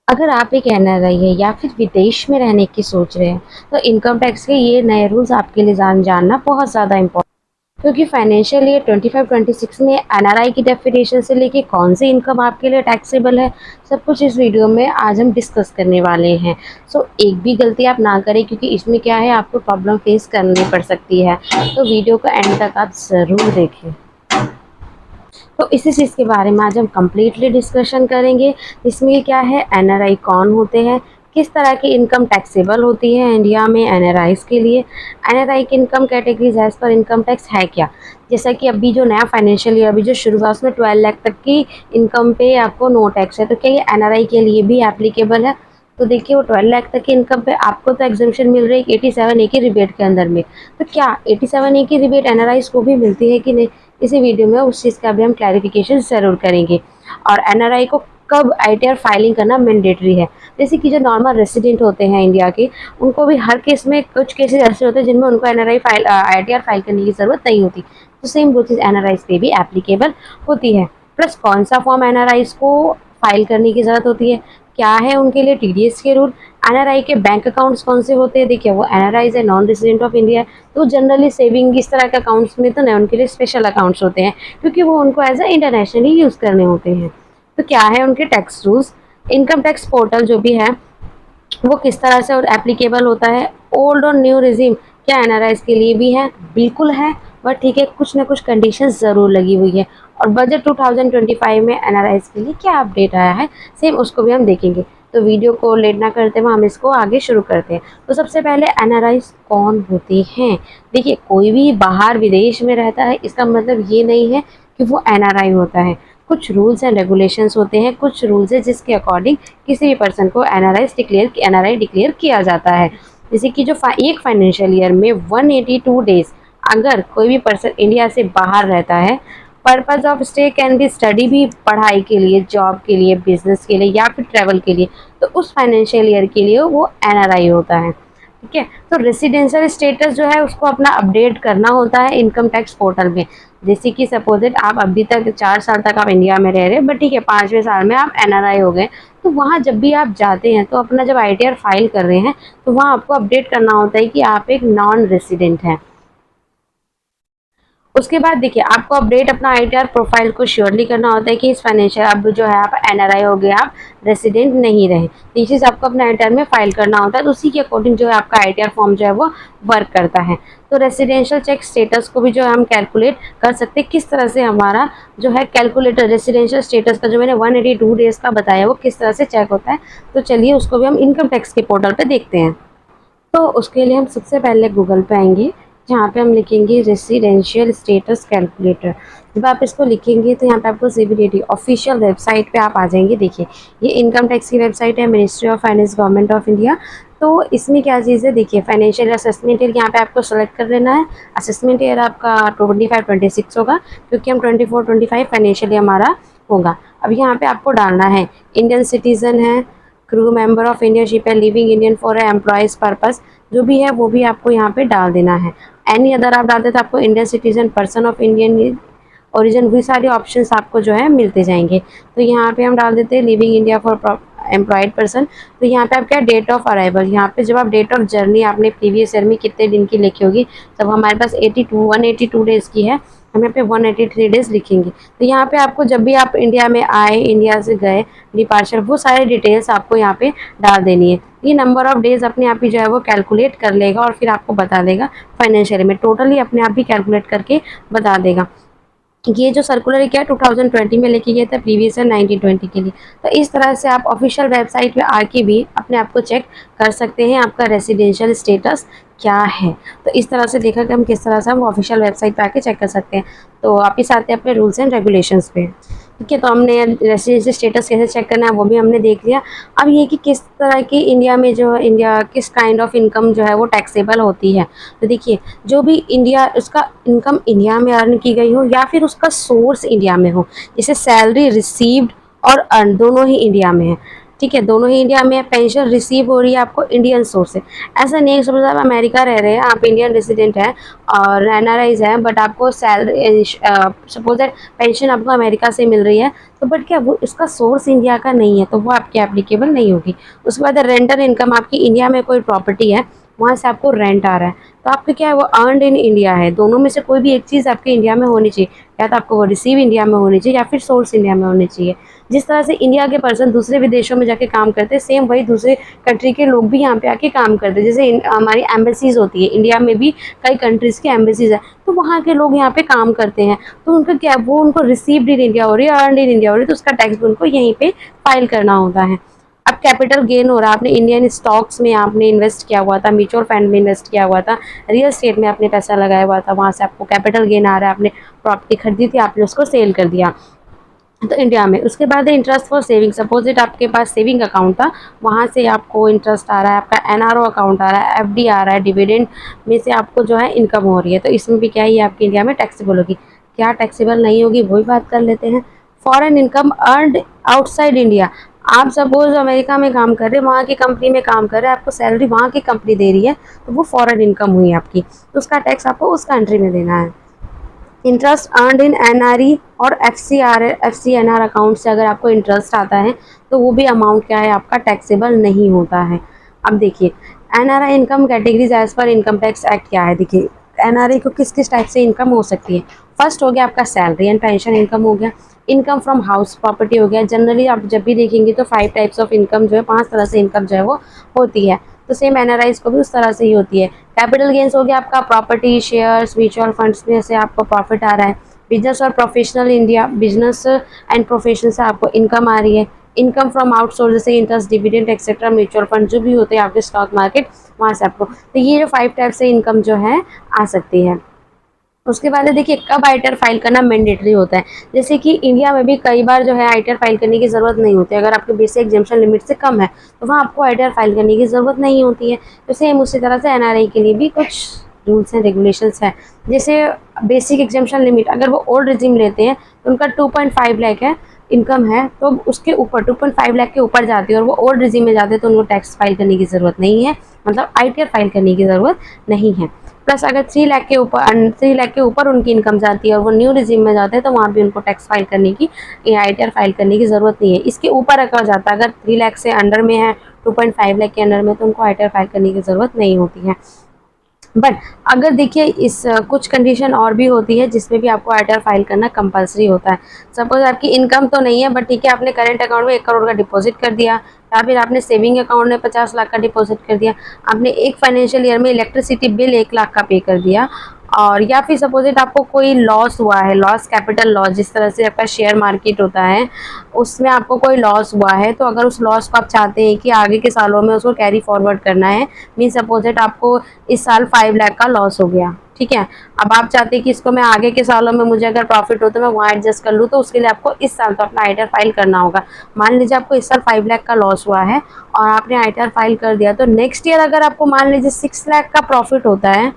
अगर आप एक एनआरआई है या फिर विदेश में रहने की सोच रहे हैं, तो इनकम टैक्स के ये नए रूल्स आपके लिए जानना बहुत ज़्यादा इम्पोर्टेंट, क्योंकि फाइनेंशियल ईयर 25-26 में एनआरआई की डेफिनेशन से लेके कौन सी इनकम आपके लिए टैक्सेबल है, सब कुछ इस वीडियो में आज हम डिस्कस करने वाले हैं। सो एक भी गलती आप ना करें, क्योंकि इसमें क्या है, आपको प्रॉब्लम फेस करनी पड़ सकती है। तो वीडियो को एंड तक आप ज़रूर देखें। तो इसी चीज़ के बारे में आज हम कम्प्लीटली डिस्कशन करेंगे। इसमें क्या है, एनआरआई कौन होते हैं, किस तरह की इनकम टैक्सेबल होती है इंडिया में एनआरआईज के लिए, एनआरआई की income categories as per income tax है क्या। जैसा कि अभी जो नया फाइनेंशियल ईयर अभी जो शुरू हुआ, उसमें 12 लाख तक की इनकम पे आपको नो टैक्स है, तो क्या ये एनआरआई के लिए भी एप्लीकेबल है। तो देखिए, वो 12 लाख तक की इनकम पे आपको तो एग्जम्पशन मिल रही है 87A की रिबेट के अंदर में। तो क्या 87A की रिबेट एनआरआईज को भी मिलती है कि नहीं, इसी वीडियो में उस चीज़ का भी हम क्लैरिफिकेशन ज़रूर करेंगे। और एनआरआई को कब आईटीआर फाइलिंग करना मैंडेटरी है। जैसे कि जो नॉर्मल रेसिडेंट होते हैं इंडिया के, उनको भी हर केस में, कुछ केसेस ऐसे होते हैं जिनमें उनको आईटीआर फाइल करने की ज़रूरत नहीं होती। तो सेम वो चीज़ एनआरआईज पे भी एप्लीकेबल होती है। प्लस कौन सा फॉर्म एनआरआईज को फाइल करने की ज़रूरत होती है, क्या है उनके लिए टीडीएस के रूल, एनआरआई के बैंक अकाउंट्स कौन से होते हैं। देखिए, वो एनआरआईज है, नॉन रेसिडेंट ऑफ इंडिया है, तो जनरली सेविंग इस तरह के अकाउंट्स में तो नहीं, उनके लिए स्पेशल अकाउंट्स होते हैं, क्योंकि वो उनको एज ए इंटरनेशनली यूज़ करने होते हैं। तो क्या है उनके tax rules, income tax portal जो भी है वो किस तरह से और एप्लीकेबल होता है, ओल्ड और न्यू रिजीम क्या एनआरआईज के लिए भी है, बिल्कुल है, बट ठीक है, कुछ ना कुछ कंडीशंस ज़रूर लगी हुई है। और बजट 2025 में एनआरआईज के लिए क्या अपडेट आया है, सेम उसको भी हम देखेंगे। तो वीडियो को लेट ना करते हुए हम इसको आगे शुरू करते हैं। तो सबसे पहले एनआरआईज कौन होते हैं। देखिए, कोई भी बाहर विदेश में रहता है इसका मतलब ये नहीं है कि वो एनआरआई होता है। कुछ रूल्स एंड रेगुलेशंस होते हैं, कुछ रूल्स है जिसके अकॉर्डिंग किसी भी पर्सन को एनआरआई डिक्लेयर किया जाता है। जैसे कि जो एक फाइनेंशियल ईयर में 182 डेज अगर कोई भी पर्सन इंडिया से बाहर रहता है, purpose of stay can be study, भी पढ़ाई के लिए, जॉब के लिए, बिजनेस के लिए या फिर ट्रैवल के लिए, तो उस फाइनेंशियल ईयर के लिए वो एनआरआई होता है। ठीक है, तो रेसिडेंशियल स्टेटस जो है उसको अपना अपडेट करना होता है इनकम टैक्स पोर्टल में। जैसे कि सपोजिट आप अभी तक 4 साल तक आप इंडिया में रह रहे हैं, बट ठीक है, 5वें साल में आप एनआरआई हो गए, तो वहाँ जब भी आप जाते हैं तो अपना जब आईटीआर फाइल कर रहे हैं, तो वहाँ आपको अपडेट करना होता है कि आप एक नॉन रेसिडेंट हैं। उसके बाद देखिए, आपको अपडेट अपना आईटीआर प्रोफाइल को श्योरली करना होता है कि इस फाइनेंशियल, अब जो है आप एनआरआई हो गए, आप रेसिडेंट नहीं रहे, तो ये चीज़ आपको अपने आईटीआर में फाइल करना होता है। तो उसी के अकॉर्डिंग जो है आपका आईटीआर फॉर्म जो है वो वर्क करता है। तो रेसिडेंशियल चेक स्टेटस को भी जो है हम कैलकुलेट कर सकते हैं, किस तरह से हमारा जो है कैलकुलेटर रेसिडेंशियल स्टेटस का जो मैंने 182 डेज का बताया वो किस तरह से चेक होता है। तो चलिए उसको भी हम इनकम टैक्स के पोर्टल पर देखते हैं। तो उसके लिए हम सबसे पहले गूगल पे आएंगे, जहाँ पे हम लिखेंगे रेसिडेंशियल स्टेटस कैलकुलेटर। जब आप इसको लिखेंगे तो यहाँ पे आपको सीबीडीटी ऑफिशियल वेबसाइट पे आप आ जाएंगे। देखिए, ये इनकम टैक्स की वेबसाइट है, ministry of finance, government of India. तो इसमें क्या चीज़ है, देखिए, फाइनेंशियल असेसमेंट ईयर यहाँ पे आपको सेलेक्ट कर लेना है। असेसमेंट ईयर आपका 25-26 होगा, क्योंकि हम 24-25 फाइनेंशियल ईयर हमारा होगा। अब यहाँ पे आपको डालना है इंडियन सिटीजन है, crew member of Indian ship है, living Indian for employs purpose, जो भी है वो भी आपको यहाँ पे डाल देना है। एनी अदर आप डालते तो आपको Indian citizen, person of Indian origin, वही सारे ऑप्शंस आपको जो है मिलते जाएंगे। तो यहाँ पे हम डाल देते हैं living India for employed person. तो यहाँ पे आप क्या, डेट ऑफ अराइवल, यहाँ पे जब आप डेट ऑफ जर्नी आपने प्रीवियस ईयर में कितने दिन की लिखी होगी, तब हमारे पास 182 डेज़ की है, हम यहाँ पे 183 डेज़ लिखेंगे। तो यहाँ पे आपको जब भी आप इंडिया में आए, इंडिया से गए, डिपार्चर, वो सारे डिटेल्स आपको यहाँ पे डाल देनी है। ये नंबर ऑफ डेज अपने आप ही जो है वो कैलकुलेट कर लेगा और फिर आपको बता देगा फाइनेंशियल में, टोटली अपने आप ही कैलकुलेट करके बता देगा। ये जो सर्कुलर क्या 2020 में लेके गया था, प्रीवियस है 1920 के लिए। तो इस तरह से आप ऑफिशियल वेबसाइट पे आके भी अपने आप को चेक कर सकते हैं आपका रेसिडेंशियल स्टेटस क्या है। तो इस तरह से देखा कि हम किस तरह से हम ऑफिशियल वेबसाइट पे आके चेक कर सकते हैं। तो आप इस आते हैं अपने रूल्स एंड रेगुलेशंस पे। ठीक है, तो हमने रेसिडेंशियल स्टेटस कैसे चेक करना है वो भी हमने देख लिया। अब ये कि किस तरह की इंडिया में जो इंडिया किस काइंड ऑफ इनकम जो है वो टैक्सेबल होती है। तो देखिए, जो भी इंडिया उसका इनकम इंडिया में अर्न की गई हो या फिर उसका सोर्स इंडिया में हो, जैसे सैलरी रिसीव्ड और अर्न दोनों ही इंडिया में है, ठीक है, दोनों ही इंडिया में पेंशन रिसीव हो रही है आपको इंडियन सोर्स से। ऐसा नहीं है सपोज आप अमेरिका रह रहे हैं, आप इंडियन रेसिडेंट हैं और एनआरआईज हैं, बट आपको सैलरी सपोज दैट पेंशन आपको अमेरिका से मिल रही है, तो बट क्या वो इसका सोर्स इंडिया का नहीं है, तो वो आपके एप्लीकेबल नहीं होगी। उसके बाद रेंटल इनकम, आपकी इंडिया में कोई प्रॉपर्टी है, वहाँ से आपको रेंट आ रहा है, तो आपका क्या है वो अर्नड इन इंडिया है। दोनों में से कोई भी एक चीज़ आपके इंडिया में होनी चाहिए, या तो आपको वो रिसीव इंडिया में होनी चाहिए या फिर सोर्स इंडिया में होनी चाहिए। जिस तरह से इंडिया के पर्सन दूसरे विदेशों में जाके काम करते हैं, सेम वही दूसरे कंट्री के लोग भी यहाँ पे आके काम करते हैं। जैसे हमारी एम्बेसीज होती है, इंडिया में भी कई कंट्रीज़ की एम्बेसीज है, तो वहाँ के लोग यहाँ पे काम करते हैं, तो उनका क्या वो उनको रिसीव्ड इन इंडिया हो रही है, अर्नड इन इंडिया हो रही है, तो उसका टैक्स भी उनको यहीं पे फाइल करना होता है। अब कैपिटल गेन हो रहा है, आपने इंडियन स्टॉक्स में आपने इन्वेस्ट किया हुआ था, म्यूचुअल फंड में इन्वेस्ट किया हुआ था, रियल एस्टेट में आपने पैसा लगाया हुआ था, वहाँ से आपको कैपिटल गेन आ रहा है, आपने प्रॉपर्टी खरीदी थी, आपने उसको सेल कर दिया तो इंडिया में। उसके बाद है interest for saving, suppose it आपके पास सेविंग अकाउंट था, वहाँ से आपको इंटरेस्ट आ रहा है, आपका एनआरओ अकाउंट आ रहा है, एफडी आ रहा है, डिविडेंड में से आपको जो है इनकम हो रही है, तो इसमें भी क्या है ये आपकी इंडिया में टैक्सेबल होगी। क्या टैक्सेबल नहीं होगी वही बात कर लेते हैं। Foreign income earned outside India, आप सपोज अमेरिका में काम कर रहे हैं, वहाँ की कंपनी में काम कर रहे हैं, आपको सैलरी वहाँ की कंपनी दे रही है, तो वो फॉरेन इनकम हुई आपकी, तो उसका टैक्स आपको उस कंट्री में देना है। इंटरेस्ट अर्नड इन एनआरई और एफसीएनआर अकाउंट से अगर आपको इंटरेस्ट आता है, तो वो भी अमाउंट क्या है आपका टैक्सेबल नहीं होता है। अब देखिए NRI income categories as per income tax act क्या है। देखिए एनआरआई को किस किस टाइप से इनकम हो सकती है। फर्स्ट हो गया आपका सैलरी एंड पेंशन इनकम हो गया, इनकम फ्रॉम हाउस प्रॉपर्टी हो गया। जनरली आप जब भी देखेंगे तो 5 टाइप्स ऑफ इनकम जो है, 5 तरह से इनकम जो है वो होती है, तो सेम एनआरआईज को भी उस तरह से ही होती है। कैपिटल गेन्स हो गया आपका प्रॉपर्टी, शेयर्स, म्यूचुअल फंड्स में से आपको प्रॉफिट आ रहा है। बिजनेस और professional India, business and profession से आपको इनकम आ रही है। इनकम फ्रॉम आउटसोर्स जैसे interest, dividend etcetera, mutual fund जो भी होते हैं आपके स्टॉक मार्केट, वहाँ से आपको, तो ये जो 5 टाइप से इनकम जो है आ सकती है। उसके बाद देखिए कब आईटीआर फाइल करना मैंडेटरी होता है। जैसे कि इंडिया में भी कई बार जो है आईटीआर फाइल करने की ज़रूरत नहीं होती है, अगर आपके बेसिक एग्जाम्पशन लिमिट से कम है तो वहाँ आपको आईटीआर फाइल करने की ज़रूरत नहीं होती है। तो सेम उसी तरह से एनआरआई के लिए भी कुछ रूल्स एंड रेगुलेशंस है। जैसे बेसिक एग्जाम्पशन लिमिट अगर वो ओल्ड रिजिम लेते हैं तो उनका 2.5 लाख है इनकम है, तो उसके ऊपर 2.5 लाख के ऊपर जाती है और वो ओल्ड रिजिम में जाते हैं तो उनको टैक्स फाइल करने की ज़रूरत नहीं है, मतलब आईटीआर फाइल करने की ज़रूरत नहीं है। प्लस अगर 3 लाख के ऊपर उनकी इनकम जाती है और वो न्यू रिजिम में जाते हैं तो वहाँ भी उनको टैक्स फाइल करने की या आईटीआर फाइल करने की ज़रूरत नहीं है। इसके ऊपर अगर जाता है, अगर 3 लाख से अंडर में है, 2.5 लाख के अंडर में, तो उनको आईटीआर फाइल करने की ज़रूरत नहीं होती है। बट अगर देखिए इस कुछ कंडीशन और भी होती है जिसमें भी आपको आईटीआर फाइल करना कंपलसरी होता है। सपोज आपकी इनकम तो नहीं है बट ठीक है, आपने करंट अकाउंट में 1 करोड़ का डिपॉजिट कर दिया, या फिर आपने सेविंग अकाउंट में 50 लाख का डिपॉजिट कर दिया, आपने एक फाइनेंशियल ईयर में इलेक्ट्रिसिटी बिल 1 लाख का पे कर दिया, और या फिर सपोजिट आपको कोई लॉस हुआ है, लॉस कैपिटल लॉस, जिस तरह से आपका शेयर मार्केट होता है उसमें आपको कोई लॉस हुआ है, तो अगर उस लॉस को आप चाहते हैं कि आगे के सालों में उसको कैरी फॉरवर्ड करना है, मीन सपोजिट आपको इस साल 5 लाख का लॉस हो गया, ठीक है, अब आप चाहते हैं कि इसको मैं आगे के सालों में मुझे अगर प्रॉफिट हो तो मैं वहाँ एडजस्ट कर लूँ, तो उसके लिए आपको इस साल तो अपना आईटीआर फाइल करना होगा। मान लीजिए आपको इस साल 5 लाख का लॉस हुआ है और आपने आईटीआर फाइल कर दिया, तो नेक्स्ट ईयर अगर आपको मान लीजिए 6 लाख का प्रॉफिट होता है,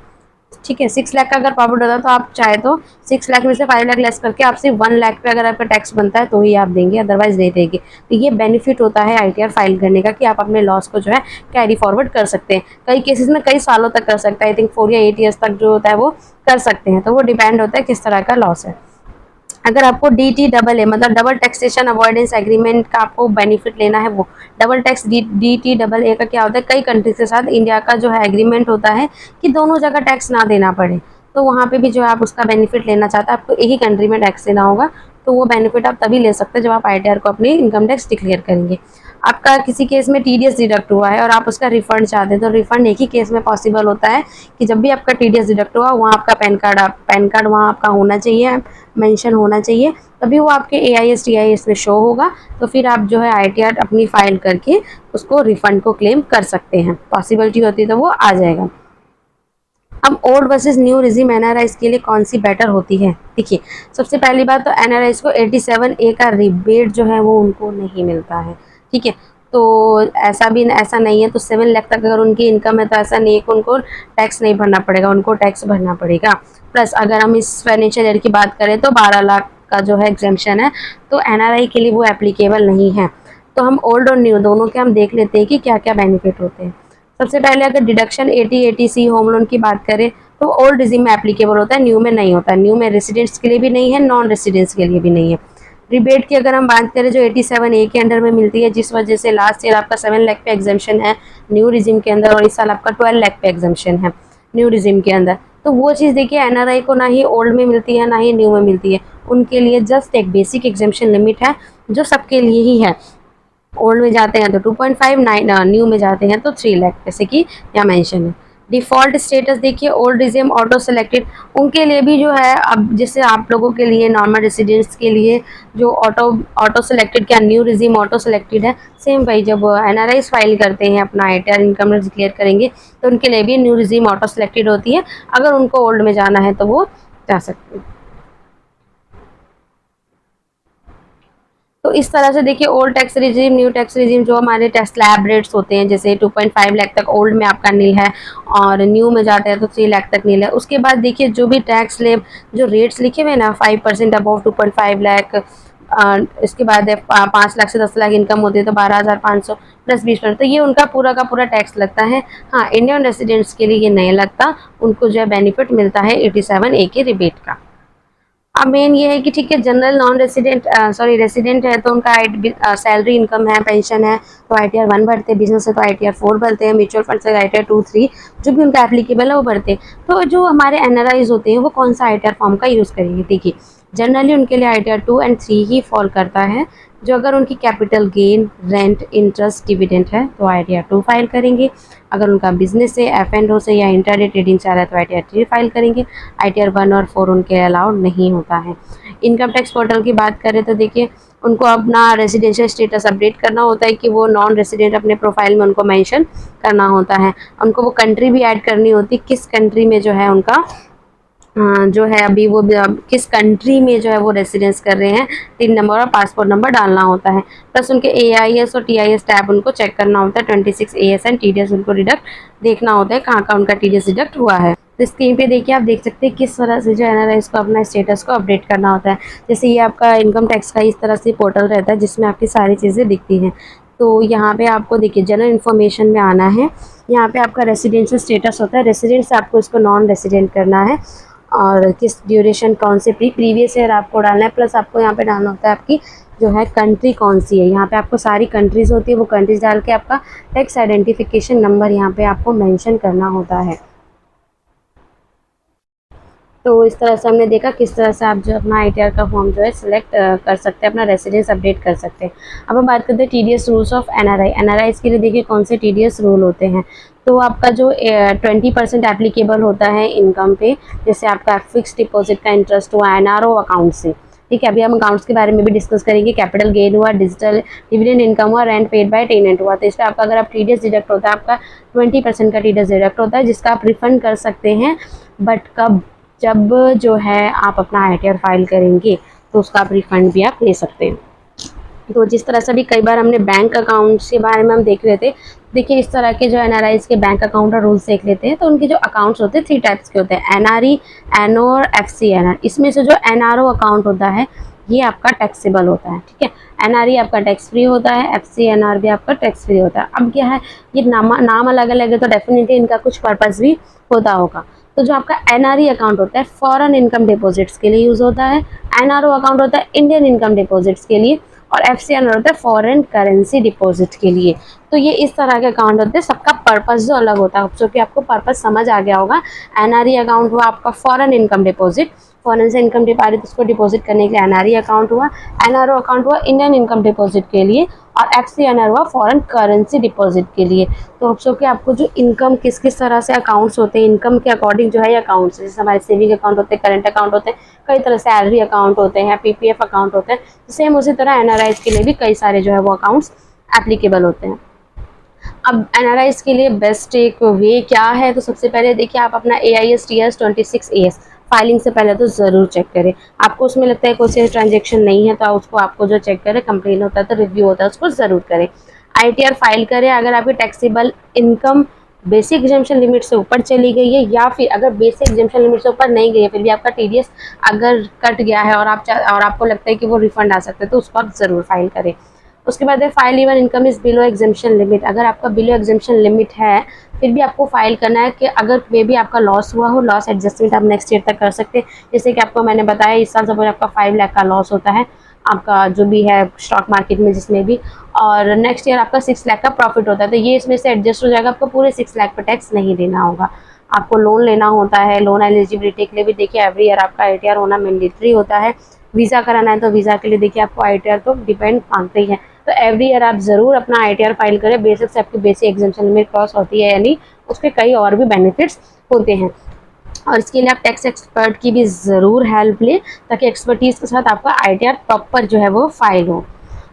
ठीक है, 6 लाख का अगर प्रॉफिट होता है तो आप चाहे तो 6 लाख में से 5 लाख लेस करके आपसे 1 लाख पे अगर आपका टैक्स बनता है तो ही आप देंगे, अदरवाइज नहीं देंगे। तो ये बेनिफिट होता है आईटीआर फाइल करने का कि आप अपने लॉस को जो है कैरी फॉरवर्ड कर सकते हैं। कई केसेस में कई सालों तक कर सकते हैं, आई थिंक 4 या 8 ईयर्स तक जो होता है वो कर सकते हैं, तो वो डिपेंड होता है किस तरह का लॉस है। अगर आपको DTAA मतलब डबल टैक्सेशन अवॉइडेंस एग्रीमेंट का आपको बेनिफिट लेना है, वो डबल टैक्स DTAA का क्या होता है, कई कंट्रीज के साथ इंडिया का जो है एग्रीमेंट होता है कि दोनों जगह टैक्स ना देना पड़े, तो वहाँ पे भी जो है आप उसका बेनिफिट लेना चाहते हैं, आपको एक ही कंट्री में टैक्स देना होगा, तो वो बेनिफिट आप तभी ले सकते हैं जब आप आईटीआर को अपनी इनकम टैक्स डिक्लेयर करेंगे। आपका किसी केस में टीडीएस डिडक्ट हुआ है और आप उसका रिफंड चाहते हैं, तो रिफंड एक ही केस में पॉसिबल होता है कि जब भी आपका टीडीएस डिडक्ट हुआ वहाँ आपका पैन कार्ड वहाँ आपका होना चाहिए, मेंशन होना चाहिए, तभी वो आपके AIS TIS में शो होगा, तो फिर आप जो है आईटीआर अपनी फाइल करके उसको रिफंड को क्लेम कर सकते हैं, पॉसिबिलिटी होती है तो वो आ जाएगा। अब old versus new regime NRIs के लिए कौन सी बेटर होती है। देखिए सबसे पहली बात तो एनआरआईज को 87A का रिबेट जो है वो उनको नहीं मिलता है, ठीक है, तो ऐसा नहीं है, तो 7 लाख तक अगर उनकी इनकम है तो ऐसा नहीं है कि उनको टैक्स नहीं भरना पड़ेगा, उनको टैक्स भरना पड़ेगा। प्लस अगर हम इस फाइनेंशियल ईयर की बात करें तो 12 लाख का जो है एग्जेम्पशन है, तो एनआरआई के लिए वो एप्लीकेबल नहीं है। तो हम ओल्ड और न्यू दोनों के हम देख लेते हैं कि क्या क्या बेनिफिट होते हैं। सबसे पहले अगर डिडक्शन 80/80C होम लोन की बात करें तो ओल्ड रिजीम में एप्लीकेबल होता है, न्यू में नहीं होता। न्यू में रेसिडेंट्स के लिए भी नहीं है, नॉन रेसिडेंट्स के लिए भी नहीं है। रिबेट की अगर हम बात करें जो 87A के अंडर में मिलती है, जिस वजह से लास्ट ईयर आपका 7 लाख पे एग्जाम्शन है न्यू रिजीम के अंदर, और इस साल आपका 12 लाख पे एग्जाम्शन है न्यू रिजीम के अंदर। तो वो चीज़ देखिए एनआरआई को ना ही ओल्ड में मिलती है ना ही न्यू में मिलती है, उनके लिए जस्ट एक बेसिक एग्जाम्शन लिमिट है जो सबके लिए ही है। ओल्ड में जाते हैं तो 2.59, न्यू में जाते हैं तो 3 लाख, जैसे कि यहाँ मेंशन है। डिफ़ॉल्ट स्टेटस देखिए ओल्ड रिजीम ऑटो सेलेक्टेड, उनके लिए भी जो है, अब जैसे आप लोगों के लिए नॉर्मल रेसिडेंट्स के लिए जो ऑटो ऑटो सेलेक्टेड क्या न्यू रिजीम ऑटो सेलेक्टेड है, सेम भाई जब एनआरआईज फाइल करते हैं अपना आईटीआर इनकम टैक्स डिक्लेयर करेंगे तो उनके लिए भी न्यू रिजीम ऑटो सेलेक्टेड होती है। अगर उनको ओल्ड में जाना है तो वो जा सकते हैं। तो इस तरह से देखिए old tax regime new tax regime जो हमारे टैक्स स्लैब रेट्स होते हैं, जैसे 2.5 लाख तक ओल्ड में आपका नील है और न्यू में जाते हैं तो 3 लाख तक नील है। उसके बाद देखिए जो भी टैक्स स्लैब जो रेट्स लिखे हुए हैं ना, 5% अबव 2.5 लाख, इसके बाद 5 लाख से 10 लाख इनकम होती है तो 12,500 प्लस 20%, तो ये उनका पूरा का पूरा टैक्स लगता है। हाँ, इंडियन रेसिडेंट्स के लिए ये नहीं लगता, उनको जो है बेनिफिट मिलता है 87A के रिबेट का। अब मेन ये है कि ठीक है, general non resident sorry resident है तो उनका सैलरी इनकम है, पेंशन है तो ITR 1 भरते हैं, बिजनेस है तो ITR 4 भरते हैं, म्यूचुअल फंड से ITR 2, 3 जो भी उनका एप्लीकेबल है वो भरते हैं। तो जो हमारे एनआरआईज होते हैं वो कौन सा ITR फॉर्म का यूज़ करेंगे, देखिए जनरली उनके लिए ITR 2 और 3 ही फॉल करता है। जो अगर उनकी capital gain, rent, interest, dividend है तो ITR 2 फाइल करेंगे। अगर उनका बिजनेस है, F&O से या इंटरडे ट्रेडिंग चल रहा है तो ITR 3 फाइल करेंगे। ITR 1 और 4 उनके अलाउड नहीं होता है। इनकम टैक्स पोर्टल की बात करें तो देखिए उनको अपना रेजिडेंशियल स्टेटस अपडेट करना होता है कि वो नॉन रेजिडेंट अपने प्रोफाइल में उनको मेंशन करना होता है। उनको वो कंट्री भी ऐड करनी होती है, किस कंट्री में जो है उनका जो है अभी वो किस कंट्री में जो है वो रेसिडेंस कर रहे हैं, टिन नंबर और पासपोर्ट नंबर डालना होता है। प्लस उनके AIS और TIS टैब उनको चेक करना होता है। 26 AS एंड TDS उनको डिडक्ट देखना होता है, कहाँ का उनका TDS डिडक्ट हुआ है। तो स्क्रीन पे देखिए आप देख सकते हैं किस तरह से जो एनआरआईज को अपना स्टेटस को अपडेट करना होता है। जैसे ये आपका इनकम टैक्स का इस तरह से पोर्टल रहता है जिसमें आपकी सारी चीज़ें दिखती हैं। तो यहाँ पे आपको देखिए जनरल इन्फॉर्मेशन में आना है, यहाँ पे आपका रेसिडेंशियल स्टेटस होता है, रेसिडेंट से आपको इसको नॉन रेसिडेंट करना है और किस ड्यूरेशन कौन से प्रीवियस ईयर आपको डालना है। प्लस आपको यहाँ पे डालना होता है आपकी जो है कंट्री कौन सी है, यहाँ पे आपको सारी कंट्रीज़ होती है, वो कंट्रीज़ डाल के आपका टैक्स आइडेंटिफिकेशन नंबर यहाँ पे आपको मेंशन करना होता है। तो इस तरह से हमने देखा किस तरह से आप जो अपना ITR का फॉर्म जो है सिलेक्ट कर सकते हैं, अपना रेसिडेंस अपडेट कर सकते हैं। अब हम बात करते हैं TDS रूल्स ऑफ NRI के लिए देखिए कौन से TDS रूल होते हैं। तो आपका जो 20% एप्लीकेबल होता है इनकम पे, जैसे आपका फिक्स डिपॉजिट का इंटरेस्ट हुआ NRO अकाउंट से, ठीक है। अभी हम अकाउंट्स के बारे में भी डिस्कस करेंगे। कैपिटल गेन हुआ, डिजिटल डिविडेंड इनकम हुआ, रेंट पेड बाय टेनेंट हुआ, तो इस पर आपका अगर आप TDS डिडक्ट होता है, आपका 20% का TDS डिडक्ट होता है जिसका आप रिफंड कर सकते हैं। बट कब, जब जो है आप अपना ITR फाइल करेंगे तो उसका आप रिफंड भी आप ले सकते हैं। तो जिस तरह से भी कई बार हमने बैंक अकाउंट्स के बारे में हम देख रहे थे, देखिए इस तरह के जो NRIs के बैंक अकाउंट और रूल्स देख लेते हैं। तो उनके जो अकाउंट्स होते हैं 3 टाइप्स के होते हैं, NRE, NO और FCNR। इसमें से जो NRO अकाउंट होता है ये आपका टैक्सेबल होता है, ठीक है। NRE आपका टैक्स फ्री होता है, FCNR भी आपका टैक्स फ्री होता है। अब क्या है, ये नाम अलग अलग है तो डेफिनेटली इनका कुछ पर्पज़ भी होता होगा। तो जो आपका NRE अकाउंट होता है फॉरेन इनकम डिपॉजिट्स के लिए यूज़ होता है, NRO अकाउंट होता है इंडियन इनकम डिपॉजिट्स के लिए, और FCNR होता है फॉरेन करेंसी डिपॉजिट के लिए। तो ये इस तरह के अकाउंट होते हैं, सबका पर्पस जो अलग होता है, जो कि आपको पर्पस समझ आ गया होगा। NRE अकाउंट हुआ आपका फॉरेन इनकम डिपॉजिट, फॉरेन से इनकम डिपॉजिट उसको डिपॉजिट करने के लिए NRE अकाउंट हुआ। NRO अकाउंट हुआ इंडियन इनकम डिपॉजिट के लिए, और FCNR हुआ फॉरेन करेंसी डिपॉजिट के लिए। तो ऑप्शन के आपको जो इनकम किस किस तरह से अकाउंट्स होते हैं, इनकम के अकॉर्डिंग जो है ये अकाउंट्स, जैसे हमारे सेविंग अकाउंट होते हैं, करंट अकाउंट होते हैं, कई तरह सैलरी अकाउंट होते हैं, PPF अकाउंट होते हैं। सेम उसी तरह NRIs के लिए भी कई सारे जो है वो अकाउंट्स एप्लीकेबल होते हैं। अब NRIs के लिए बेस्ट एक वे क्या है, तो सबसे पहले देखिए आप अपना AIS TS 26 AS फाइलिंग से पहले तो ज़रूर चेक करें। आपको उसमें लगता है कोई ट्रांजेक्शन नहीं है तो उसको आपको जो चेक करें, कंप्लेन होता है तो रिव्यू होता है, उसको ज़रूर करें। ITR फाइल करें अगर आपकी taxable income basic exemption limit से ऊपर चली गई है, या फिर अगर बेसिक एग्जाम्पशन लिमिट से ऊपर नहीं गई है फिर भी आपका TDS अगर कट गया है और आपको लगता है कि वो रिफंड आ सकता है तो उसको आप ज़रूर फाइल करें। उसके बाद है file even income is below exemption limit. अगर आपका बिलो एग्जेम्पशन लिमिट है फिर भी आपको फाइल करना है कि अगर मे भी आपका लॉस हुआ हो, लॉस एडजस्टमेंट आप नेक्स्ट ईयर तक कर सकते हैं। जैसे कि आपको मैंने बताया इस साल सपोज आपका 5 लाख का लॉस होता है आपका जो भी है स्टॉक मार्केट में जिसमें भी, और नेक्स्ट ईयर आपका 6 लाख का प्रॉफिट होता है, तो ये इसमें से एडजस्ट हो जाएगा, आपको पूरे 6 लाख पर टैक्स नहीं देना होगा। आपको लोन लेना होता है, लोन एलिजिबिलिटी के लिए भी देखिए एवरी ईयर आपका ITR होना मैंडेटरी होता है। वीज़ा कराना है तो वीज़ा के लिए देखिए आपको ITR तो डिपेंड मांगते ही है, तो एवरी ईयर आप ज़रूर अपना ITR फाइल करें। बेसिक से आपकी बेसिक एग्जाम्पशन लिमिट क्रॉस होती है यानी उसके कई और भी बेनिफिट्स होते हैं, और इसके लिए आप टैक्स एक्सपर्ट की भी ज़रूर हेल्प लें ताकि एक्सपर्टीज़ के साथ आपका ITR प्रॉपर जो है वो फाइल हो।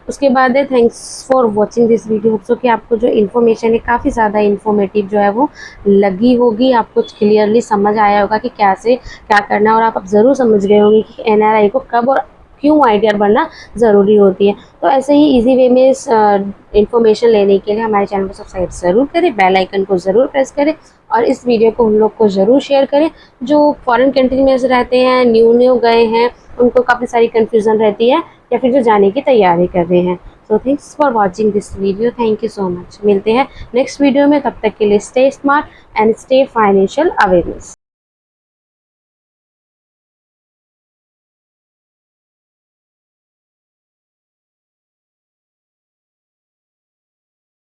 उसके बाद है thanks for watching this video. Hope so कि आपको जो इन्फॉर्मेशन है काफ़ी ज़्यादा इन्फॉर्मेटिव जो है वो लगी होगी, आपको क्लियरली समझ आया होगा कि कैसे क्या करना है, और आप ज़रूर समझ गए होंगे कि NRI को कब और क्यों ITR बनना ज़रूरी होती है। तो ऐसे ही इजी वे में इस इन्फॉर्मेशन लेने के लिए हमारे चैनल को सब्सक्राइब ज़रूर करें, बेल आइकन को ज़रूर प्रेस करें, और इस वीडियो को उन लोग को ज़रूर शेयर करें जो फॉरेन कंट्री में रहते हैं, न्यू गए हैं, उनको काफ़ी सारी कन्फ्यूज़न रहती है, या फिर जो जाने की तैयारी कर रहे हैं। So thanks for watching this video, thank you so much. मिलते हैं नेक्स्ट वीडियो में, तब तक के लिए stay smart and stay financial awareness.